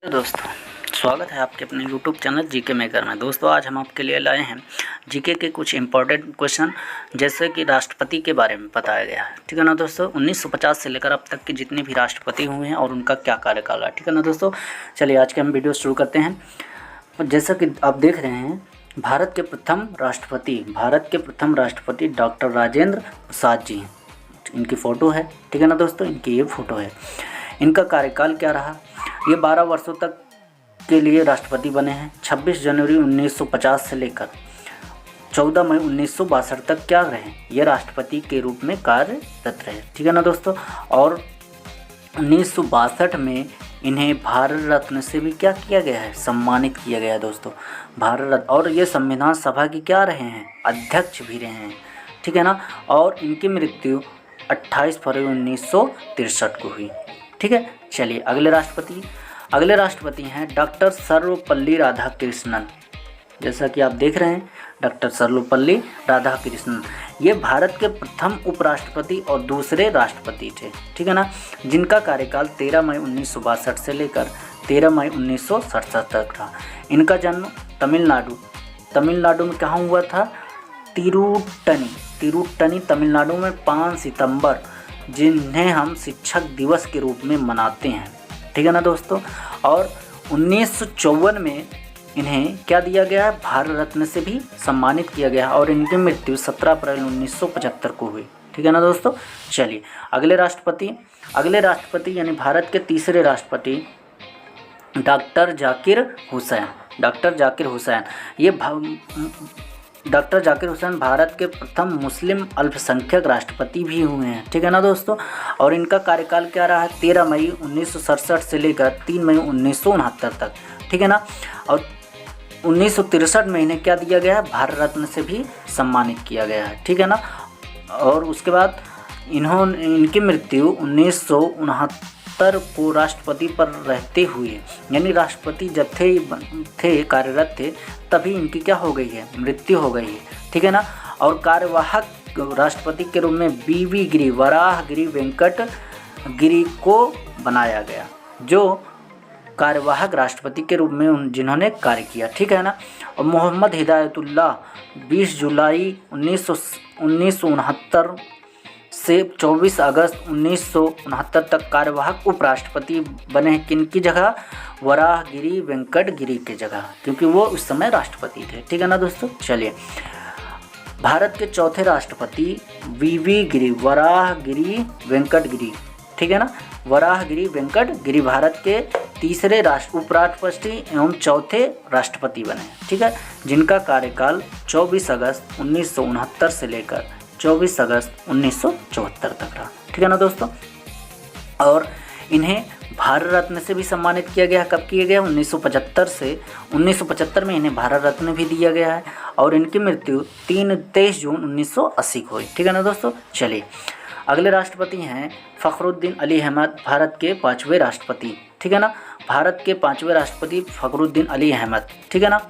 तो दोस्तों, स्वागत है आपके अपने YouTube चैनल जीके मेकर में। दोस्तों, आज हम आपके लिए लाए हैं जीके के कुछ इम्पोर्टेंट क्वेश्चन, जैसे कि राष्ट्रपति के बारे में बताया गया है। ठीक है ना दोस्तों, 1950 से लेकर अब तक के जितने भी राष्ट्रपति हुए हैं और उनका क्या कार्यकाल है। ठीक है ना दोस्तों, चलिए आज के हम वीडियो शुरू करते हैं। जैसा कि आप देख रहे हैं, भारत के प्रथम राष्ट्रपति डॉक्टर राजेंद्र प्रसाद जी हैं। इनकी फ़ोटो है। ठीक है ना दोस्तों, इनकी ये फ़ोटो है। इनका कार्यकाल क्या रहा? ये 12 वर्षों तक के लिए राष्ट्रपति बने हैं। 26 जनवरी 1950 से लेकर 14 मई 1962 तक क्या रहे? ये राष्ट्रपति के रूप में कार्यरत रहे। ठीक है ना दोस्तों, और 1962 में इन्हें भारत रत्न से भी क्या किया गया है? सम्मानित किया गया है दोस्तों, भारत रत्न। और ये संविधान सभा की क्या रहे हैं? अध्यक्ष भी रहे हैं। ठीक है ना, और इनकी मृत्यु 28 फरवरी 1963 को हुई। ठीक है, चलिए अगले राष्ट्रपति हैं डॉक्टर सर्वपल्ली राधाकृष्णन। जैसा कि आप देख रहे हैं, डॉक्टर सर्वपल्ली राधाकृष्णन ये भारत के प्रथम उपराष्ट्रपति और दूसरे राष्ट्रपति थे। ठीक है ना, जिनका कार्यकाल 13 मई 1962 से लेकर 13 मई 1967 तक था। इनका जन्म तमिलनाडु में कहाँ हुआ था? तिरुट्टनी तमिलनाडु में 5 सितंबर, जिन्हें हम शिक्षक दिवस के रूप में मनाते हैं। ठीक है ना दोस्तों, और 1954 में इन्हें क्या दिया गया है? भारत रत्न से भी सम्मानित किया गया और इनकी मृत्यु 17 अप्रैल 1975 को हुई। ठीक है ना दोस्तों, चलिए अगले राष्ट्रपति यानी भारत के तीसरे राष्ट्रपति डॉक्टर जाकिर हुसैन। डॉक्टर जाकिर हुसैन भारत के प्रथम मुस्लिम अल्पसंख्यक राष्ट्रपति भी हुए हैं। ठीक है ना दोस्तों, और इनका कार्यकाल क्या रहा है? 13 मई 1967 से लेकर 3 मई 1969 तक। ठीक है ना, और 1963 में इन्हें क्या दिया गया है? भारत रत्न से भी सम्मानित किया गया है। ठीक है ना, और उसके बाद इनकी मृत्यु 1969 को राष्ट्रपति पर रहते हुए, यानी राष्ट्रपति जब कार्यरत थे तभी इनकी क्या हो गई है? मृत्यु हो गई है। ठीक है ना, और कार्यवाहक राष्ट्रपति के रूप में वराहगिरी वेंकट गिरी को बनाया गया, जो कार्यवाहक राष्ट्रपति के रूप में जिन्होंने कार्य किया। ठीक है ना, और मोहम्मद हिदायतुल्लाह 20 जुलाई 1969 से 24 अगस्त 1969 तक कार्यवाहक उपराष्ट्रपति बने हैं। किनकी जगह? वराहगिरी वेंकट गिरी की जगह, क्योंकि वो उस समय राष्ट्रपति थे। ठीक है ना दोस्तों, चलिए भारत के चौथे राष्ट्रपति वराहगिरी वेंकट गिरी। ठीक है ना, वराहगिरी वेंकट गिरी भारत के तीसरे उपराष्ट्रपति एवं चौथे राष्ट्रपति बने। ठीक है, जिनका कार्यकाल 24 अगस्त 1969 से लेकर 24 अगस्त 1974 तक रहा। ठीक है ना दोस्तों, और इन्हें भारत रत्न से भी सम्मानित किया गया। कब किया गया? 1975 में इन्हें भारत रत्न भी दिया गया है, और इनकी मृत्यु 23 जून 1980 को हुई। ठीक है ना दोस्तों, चलिए अगले राष्ट्रपति हैं फ़खरुद्दीन अली अहमद, भारत के 5वें राष्ट्रपति। ठीक है ना, भारत के 5वें राष्ट्रपति फ़खरुद्दीन अली अहमद। ठीक है ना,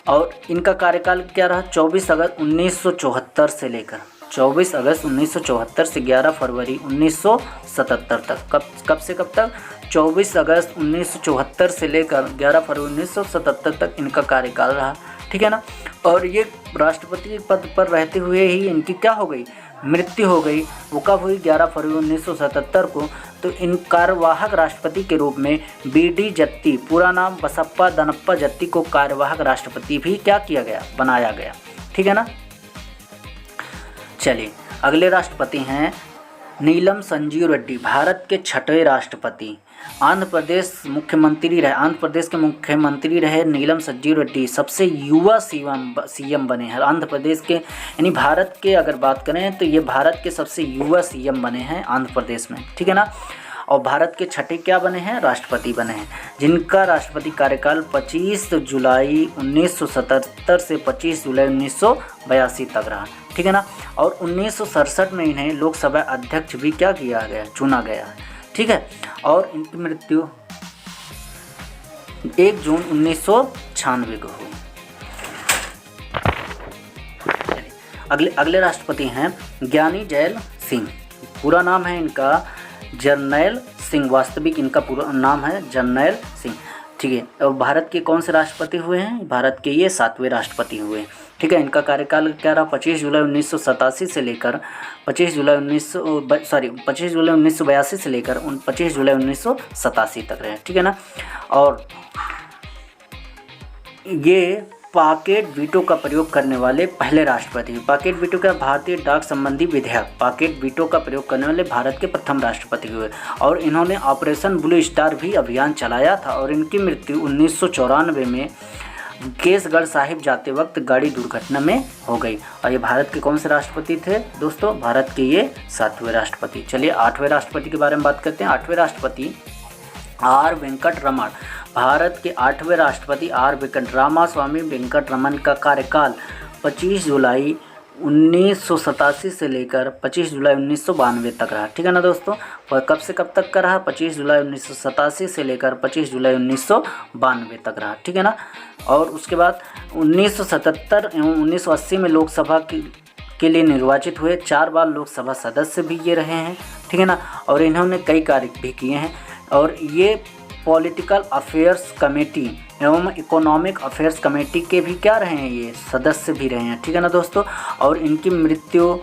और इनका कार्यकाल क्या रहा? 24 अगस्त 1974 से लेकर 24 अगस्त 1974 से 11 फरवरी 1977 तक। कब से कब तक? 24 अगस्त 1974 से लेकर 11 फरवरी 1977 तक इनका कार्यकाल रहा। ठीक है ना, और ये राष्ट्रपति पद पर रहते हुए ही इनकी क्या हो गई? मृत्यु हो गई। वो कब हुई? 11 फरवरी 1977 को। तो इन कार्यवाहक राष्ट्रपति के रूप में BD जत्ती, पूरा नाम बसप्पा दनप्पा जत्ती को कार्यवाहक राष्ट्रपति भी क्या किया गया? बनाया गया। ठीक है ना, चलिए अगले राष्ट्रपति हैं नीलम संजीव रेड्डी, भारत के 6वें राष्ट्रपति। आंध्र प्रदेश के मुख्यमंत्री रहे नीलम संजीव रेड्डी। सबसे युवा CM बने हैं आंध्र प्रदेश के, यानी भारत के अगर बात करें तो ये भारत के सबसे युवा CM बने हैं आंध्र प्रदेश में। ठीक है ना, और भारत के 6ठे क्या बने हैं? राष्ट्रपति बने हैं, जिनका राष्ट्रपति कार्यकाल 25 जुलाई 1977 से 25 जुलाई 1982 तक रहा। ठीक है ना, और 1967 में इन्हें लोकसभा अध्यक्ष भी क्या किया गया? चुना गया। ठीक है, और इनकी मृत्यु 1 जून 1996 को हुई। अगले राष्ट्रपति हैं ज्ञानी जैल सिंह, पूरा नाम है इनका जरनैल सिंह, वास्तविक इनका पूरा नाम है जरनैल सिंह। ठीक है। और भारत के कौन से राष्ट्रपति हुए हैं? भारत के ये 7वें राष्ट्रपति हुए हैं, ठीक है। इनका कार्यकाल क्या रहा? 25 जुलाई 1987 से लेकर 25 जुलाई 1982 से लेकर 25 जुलाई 1987 तक रहे, ठीक है ना। और ये पॉकेट वीटो का प्रयोग करने वाले पहले राष्ट्रपति। पॉकेट वीटो का भारतीय डाक संबंधी विधेयक, पॉकेट वीटो का प्रयोग करने वाले भारत के प्रथम राष्ट्रपति हुए। और इन्होंने ऑपरेशन ब्लू स्टार भी अभियान चलाया था। और इनकी मृत्यु 1994 में केसगढ़ साहिब जाते वक्त गाड़ी दुर्घटना में हो गई। और ये भारत के कौन से राष्ट्रपति थे दोस्तों? भारत के ये 7वें राष्ट्रपति। चलिए 8वें राष्ट्रपति के बारे में बात करते हैं। 8वें राष्ट्रपति आर वेंकट रमन। भारत के 8वें राष्ट्रपति आर वेंकट रामास्वामी वेंकट रमन का कार्यकाल 25 जुलाई 1987 से लेकर 25 जुलाई 1992 तक रहा, ठीक है ना दोस्तों। और कब से कब तक का रहा? 25 जुलाई 1987 से लेकर 25 जुलाई 1992 तक रहा, ठीक है ना। और उसके बाद 1977 एवं 1980 में लोकसभा के लिए निर्वाचित हुए। 4 बार लोकसभा सदस्य भी ये रहे हैं, ठीक है ना। और इन्होंने कई कार्य भी किए हैं। और ये पॉलिटिकल अफेयर्स कमेटी एवं इकोनॉमिक अफेयर्स कमेटी के भी क्या रहे हैं? ये सदस्य भी रहे हैं, ठीक है ना दोस्तों। और इनकी मृत्यु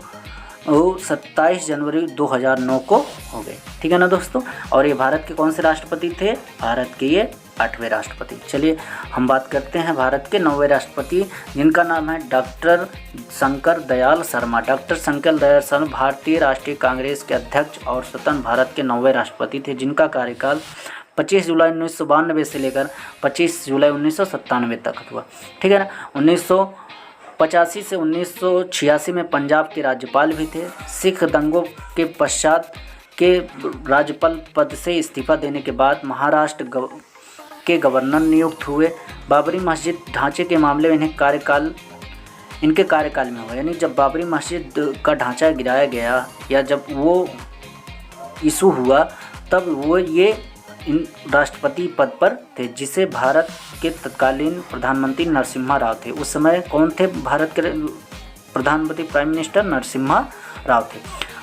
27 जनवरी 2009 को हो गई, ठीक है ना दोस्तों। और ये भारत के कौन से राष्ट्रपति थे? भारत के ये 8वें राष्ट्रपति। चलिए हम बात करते हैं भारत के 9वें राष्ट्रपति, जिनका नाम है डॉक्टर शंकर दयाल शर्मा। डॉक्टर शंकर दयाल शर्मा भारतीय राष्ट्रीय कांग्रेस के अध्यक्ष और स्वतंत्र भारत के 9वें राष्ट्रपति थे, जिनका कार्यकाल 25 जुलाई 1992 से लेकर 25 जुलाई 1997 तक हुआ, ठीक है ना। 1985 से 1986 में पंजाब के राज्यपाल भी थे। सिख दंगों के पश्चात के राज्यपाल पद से इस्तीफा देने के बाद महाराष्ट्र के गवर्नर नियुक्त हुए। बाबरी मस्जिद ढांचे के मामले में इनके कार्यकाल में हुआ, यानी जब बाबरी मस्जिद का ढांचा गिराया गया या जब वो इशू हुआ तब वो ये इन राष्ट्रपति पद पर थे, जिसे भारत के तत्कालीन प्रधानमंत्री नरसिम्हा राव थे। उस समय कौन थे भारत के प्रधानमंत्री? प्राइम मिनिस्टर नरसिम्हा राव थे।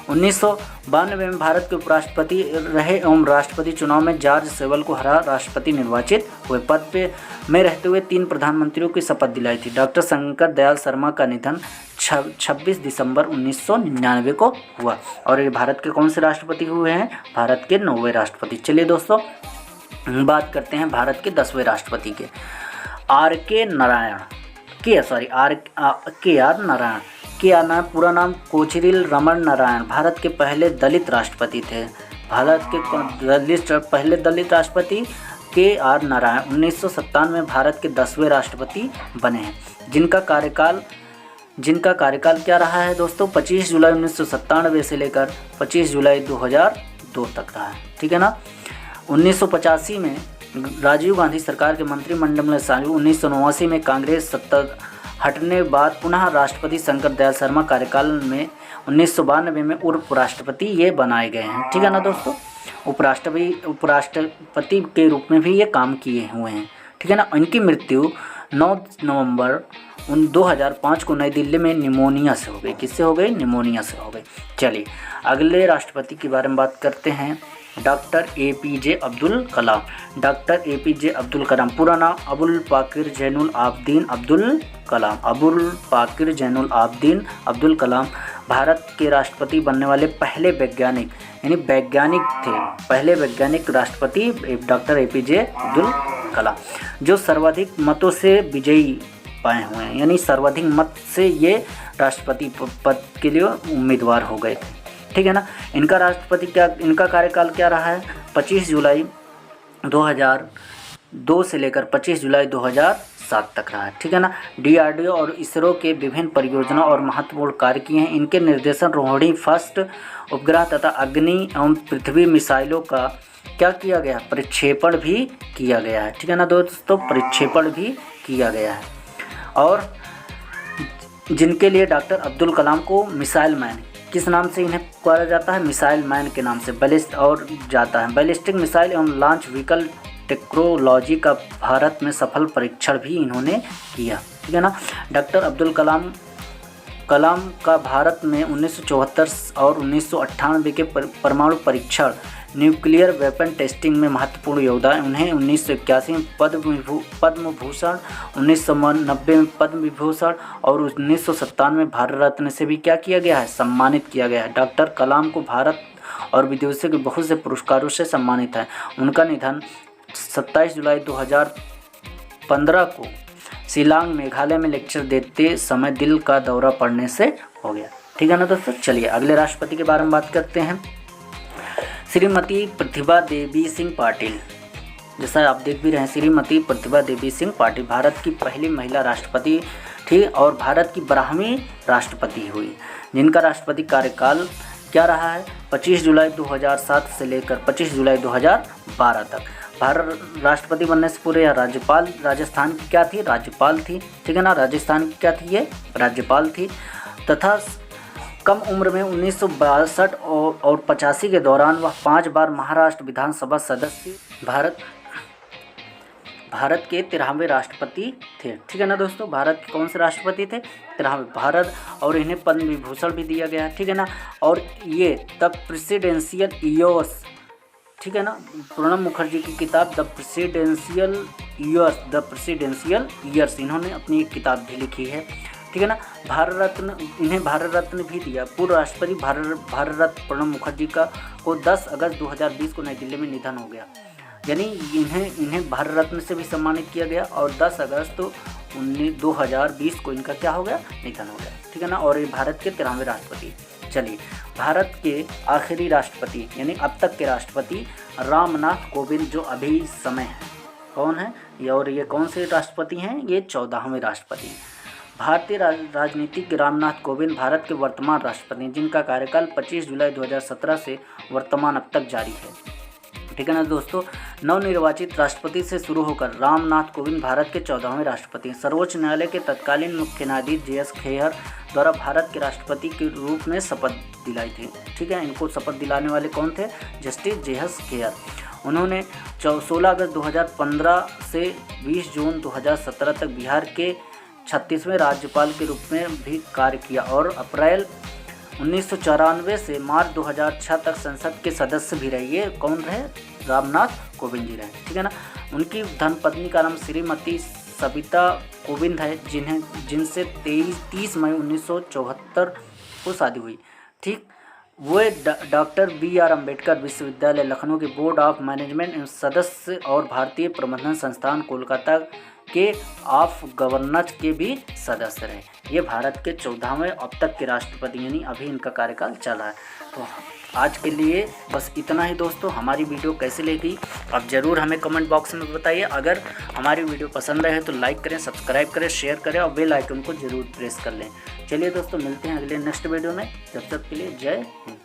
1992 में भारत के उपराष्ट्रपति रहे एवं राष्ट्रपति चुनाव में जॉर्ज सेवल को हरा राष्ट्रपति निर्वाचित हुए। पद पे में रहते हुए 3 प्रधानमंत्रियों की शपथ दिलाई थी। डॉक्टर शंकर दयाल शर्मा का निधन 26 दिसंबर 1999 को हुआ। और ये भारत के कौन से राष्ट्रपति हुए हैं? भारत के 9वें राष्ट्रपति। चलिए दोस्तों बात करते हैं भारत के 10वें राष्ट्रपति के। आर नारायण। पूरा नाम कोचरिल रमन नारायण भारत के पहले दलित राष्ट्रपति थे। भारत के पहले दलित राष्ट्रपति KR नारायण 1997 में भारत के 10वें राष्ट्रपति बने हैं, जिनका कार्यकाल क्या रहा है दोस्तों? 25 जुलाई 1997 से लेकर 25 जुलाई 2002 तक रहा है, ठीक है ना। 1985 में राजीव गांधी सरकार के मंत्रिमंडल में शामिल। 1989 में कांग्रेस सत्ता हटने बाद पुनः राष्ट्रपति शंकर दयाल शर्मा कार्यकाल में 1992 में उपराष्ट्रपति ये बनाए गए हैं, ठीक है ना दोस्तों। उपराष्ट्रपति के रूप में भी ये काम किए हुए हैं, ठीक है ना। इनकी मृत्यु 9 नवंबर 2005 को नई दिल्ली में निमोनिया से हो गई। किससे हो गई? निमोनिया से हो गई। चलिए अगले राष्ट्रपति के बारे में बात करते हैं। Doctor APJ Abdul Kalam. Doctor APJ Abdul Kalam पूरा नाम अबुल पाकिर जैनुल आबदीन अब्दुल कलाम। अबुल पाकिर जैनुल आबदीन अब्दुल कलाम भारत के राष्ट्रपति बनने वाले पहले वैज्ञानिक थे। पहले वैज्ञानिक राष्ट्रपति डॉक्टर APJ अब्दुल कलाम, जो सर्वाधिक मतों से विजयी पाए हुए हैं, यानी सर्वाधिक मत से ये राष्ट्रपति पद के लिए उम्मीदवार हो गए थे, ठीक है ना। इनका कार्यकाल क्या रहा है? 25 जुलाई 2002 से लेकर 25 जुलाई 2007 तक रहा है, ठीक है ना। DRDO और इसरो के विभिन्न परियोजना और महत्वपूर्ण कार्य किए हैं। इनके निर्देशन रोहिणी फर्स्ट उपग्रह तथा अग्नि एवं पृथ्वी मिसाइलों का क्या किया गया? प्रक्षेपण भी किया गया है, ठीक है ना दोस्तों। प्रक्षेपण भी किया गया है। और जिनके लिए डॉक्टर अब्दुल कलाम को मिसाइल मैन, किस नाम से इन्हें पुकारा जाता है? मिसाइल मैन के नाम से बैलिस्टिक मिसाइल एवं लॉन्च व्हीकल टेक्नोलॉजी का भारत में सफल परीक्षण भी इन्होंने किया, ठीक है ना। डॉक्टर अब्दुल कलाम कलाम का भारत में 1974 और 1998 के परमाणु परीक्षण न्यूक्लियर वेपन टेस्टिंग में महत्वपूर्ण योगदान। उन्हें 1981 में पद्म भूषण, 1990 में पद्म विभूषण और 1997 में भारत रत्न से भी क्या किया गया है, सम्मानित किया गया है। डॉक्टर कलाम को भारत और विदेशों के बहुत से पुरस्कारों से सम्मानित है। उनका निधन 27 जुलाई 2015 को शिलांग मेघालय में लेक्चर देते समय दिल का दौरा पड़ने से हो गया। ठीक है ना दोस्तों। चलिए अगले राष्ट्रपति के बारे में बात करते हैं। श्रीमती प्रतिभा देवी सिंह पाटिल, जैसा आप देख भी रहे हैं, श्रीमती प्रतिभा देवी सिंह पाटिल भारत की पहली महिला राष्ट्रपति थी और भारत की 12वीं राष्ट्रपति हुई, जिनका राष्ट्रपति कार्यकाल क्या रहा है, 25 जुलाई 2007 से लेकर 25 जुलाई 2012 तक। भारत राष्ट्रपति बनने से पूर्व यह राज्यपाल, राजस्थान की क्या थी, राज्यपाल थी। ठीक है ना, राजस्थान की क्या थी, ये राज्यपाल थी। तथा कम उम्र में 1962 और 85 के दौरान वह 5 बार महाराष्ट्र विधानसभा सदस्य, भारत के 13वें राष्ट्रपति थे। ठीक है ना दोस्तों, भारत के कौन से राष्ट्रपति थे, 13वें भारत, और इन्हें पद्म विभूषण भी दिया गया है। ठीक है ना, और ये द प्रेसिडेंशियल ईयर्स, ठीक है ना, प्रणब मुखर्जी की किताब द प्रेसिडेंशियल ईयर्स, इन्होंने अपनी एक किताब भी लिखी है। ठीक है ना, इन्हें भारत रत्न भी दिया। पूर्व राष्ट्रपति भारत रत्न प्रणब मुखर्जी को 10 अगस्त 2020 को नई दिल्ली में निधन हो गया। यानी इन्हें भारत रत्न से भी सम्मानित किया गया और 10 अगस्त 2020 को इनका क्या हो गया, निधन हो गया। ठीक है ना, और ये भारत के 13वें राष्ट्रपति। चलिए, भारत के आखिरी राष्ट्रपति यानी अब तक के राष्ट्रपति रामनाथ कोविंद, जो अभी समय है, कौन है ये, और ये कौन से राष्ट्रपति हैं, ये 14वें राष्ट्रपति हैं। भारतीय राजनीतिक रामनाथ कोविंद भारत के वर्तमान राष्ट्रपति हैं, जिनका कार्यकाल 25 जुलाई 2017 से वर्तमान अब तक जारी है। ठीक है ना दोस्तों, नवनिर्वाचित राष्ट्रपति से शुरू होकर रामनाथ कोविंद भारत के 14वें राष्ट्रपति हैं। सर्वोच्च न्यायालय के तत्कालीन मुख्य न्यायाधीश JS खेहर द्वारा भारत के राष्ट्रपति के रूप में शपथ दिलाई थी। ठीक है, इनको शपथ दिलाने वाले कौन थे, जस्टिस JS खेहर। उन्होंने 16 अगस्त 2015 से 20 जून 2017 तक बिहार के 36वें राज्यपाल के रूप में भी कार्य किया और अप्रैल 1994 से मार्च 2006 तक संसद के सदस्य भी रहे। ये कौन रहे, रामनाथ कोविंद जी रहे। ठीक है ना, उनकी धर्मपत्नी का नाम श्रीमती सविता कोविंद है, जिनसे 30 मई 1974 को शादी हुई। ठीक, वे डॉक्टर BR अम्बेडकर विश्वविद्यालय लखनऊ के बोर्ड ऑफ मैनेजमेंट सदस्य और भारतीय प्रबंधन संस्थान कोलकाता के ऑफ गवर्नर्स के भी सदस्य रहे। ये भारत के 14वें अब तक के राष्ट्रपति, यानी अभी इनका कार्यकाल चला है। तो आज के लिए बस इतना ही दोस्तों। हमारी वीडियो कैसे लगी आप ज़रूर हमें कमेंट बॉक्स में बताइए। अगर हमारी वीडियो पसंद रहे तो लाइक करें, सब्सक्राइब करें, शेयर करें और बेल आइकन को ज़रूर प्रेस कर लें। चलिए दोस्तों, मिलते हैं अगले नेक्स्ट वीडियो में। जब तक के लिए जय हिंद।